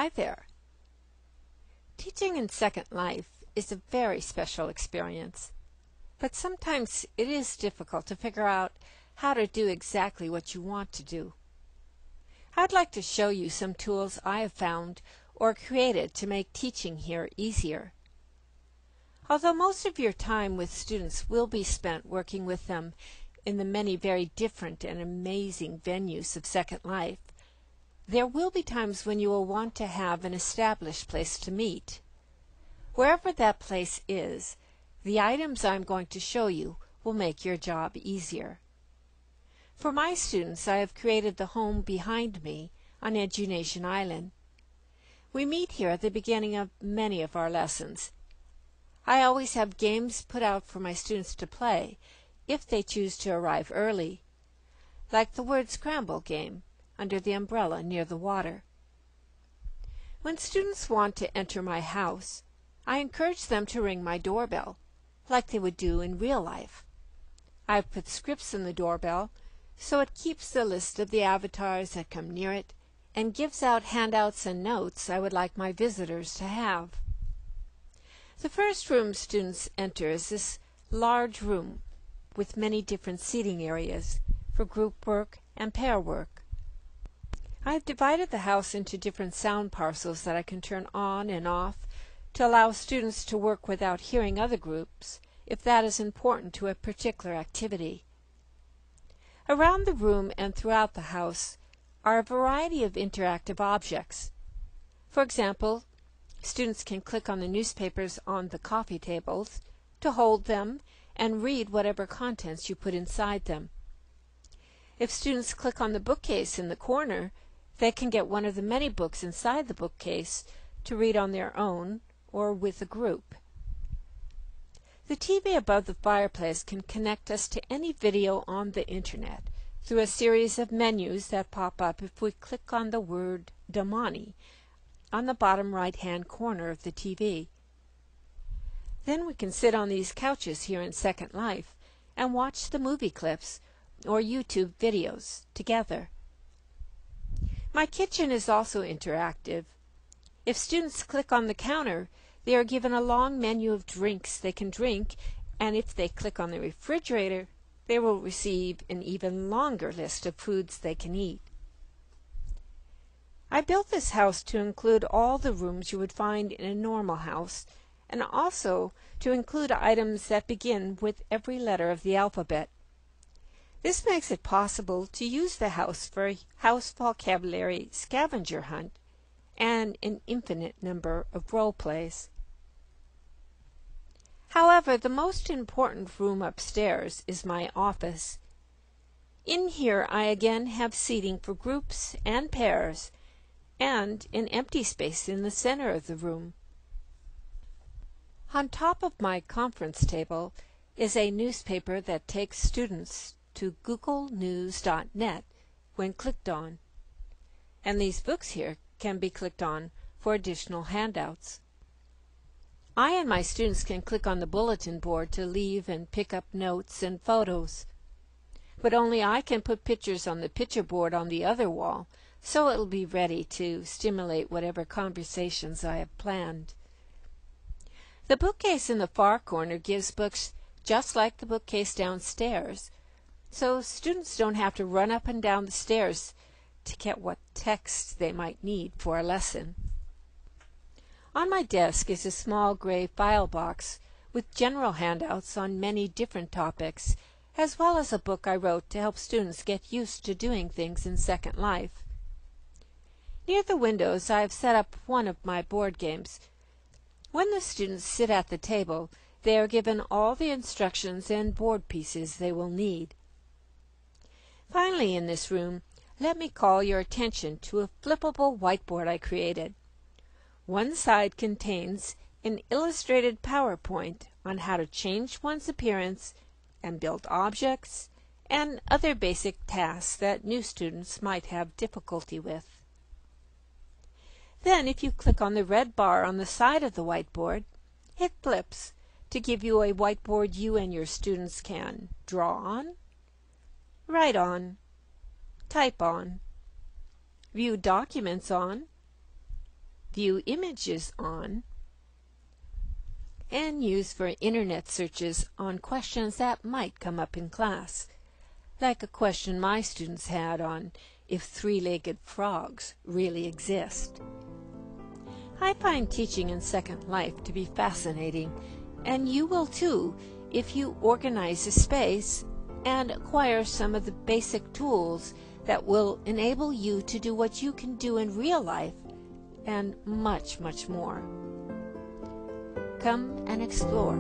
Hi there. Teaching in Second Life is a very special experience, but sometimes it is difficult to figure out how to do exactly what you want to do. I'd like to show you some tools I have found or created to make teaching here easier. Although most of your time with students will be spent working with them in the many very different and amazing venues of Second Life, there will be times when you will want to have an established place to meet. Wherever that place is, the items I'm going to show you will make your job easier. For my students, I have created the home behind me on Education Island. We meet here at the beginning of many of our lessons. I always have games put out for my students to play if they choose to arrive early, like the word scramble game under the umbrella near the water. When students want to enter my house, I encourage them to ring my doorbell, like they would do in real life. I've put scripts in the doorbell so it keeps the list of the avatars that come near it and gives out handouts and notes I would like my visitors to have. The first room students enter is this large room with many different seating areas for group work and pair work. I have divided the house into different sound parcels that I can turn on and off to allow students to work without hearing other groups, if that is important to a particular activity. Around the room and throughout the house are a variety of interactive objects. For example, students can click on the newspapers on the coffee tables to hold them and read whatever contents you put inside them. If students click on the bookcase in the corner, they can get one of the many books inside the bookcase to read on their own or with a group. The TV above the fireplace can connect us to any video on the Internet through a series of menus that pop up if we click on the word Damani on the bottom right-hand corner of the TV. Then we can sit on these couches here in Second Life and watch the movie clips or YouTube videos together. My kitchen is also interactive. If students click on the counter, they are given a long menu of drinks they can drink, and if they click on the refrigerator, they will receive an even longer list of foods they can eat. I built this house to include all the rooms you would find in a normal house, and also to include items that begin with every letter of the alphabet. This makes it possible to use the house for a house vocabulary scavenger hunt and an infinite number of role plays. However, the most important room upstairs is my office. In here I again have seating for groups and pairs, and an empty space in the center of the room. On top of my conference table is a newspaper that takes students to googlenews.net when clicked on, and these books here can be clicked on for additional handouts. I and my students can click on the bulletin board to leave and pick up notes and photos, but only I can put pictures on the picture board on the other wall, so it will be ready to stimulate whatever conversations I have planned. The bookcase in the far corner gives books just like the bookcase downstairs, so students don't have to run up and down the stairs to get what text they might need for a lesson. On my desk is a small gray file box with general handouts on many different topics, as well as a book I wrote to help students get used to doing things in Second Life. Near the windows I have set up one of my board games. When the students sit at the table, they are given all the instructions and board pieces they will need. Finally, in this room, let me call your attention to a flippable whiteboard I created. One side contains an illustrated PowerPoint on how to change one's appearance and build objects and other basic tasks that new students might have difficulty with. Then, if you click on the red bar on the side of the whiteboard, it flips to give you a whiteboard you and your students can draw on, write on, type on, view documents on, view images on, and use for internet searches on questions that might come up in class, like a question my students had on if three-legged frogs really exist. I find teaching in Second Life to be fascinating, and you will too if you organize a space and acquire some of the basic tools that will enable you to do what you can do in real life and much, much more. Come and explore.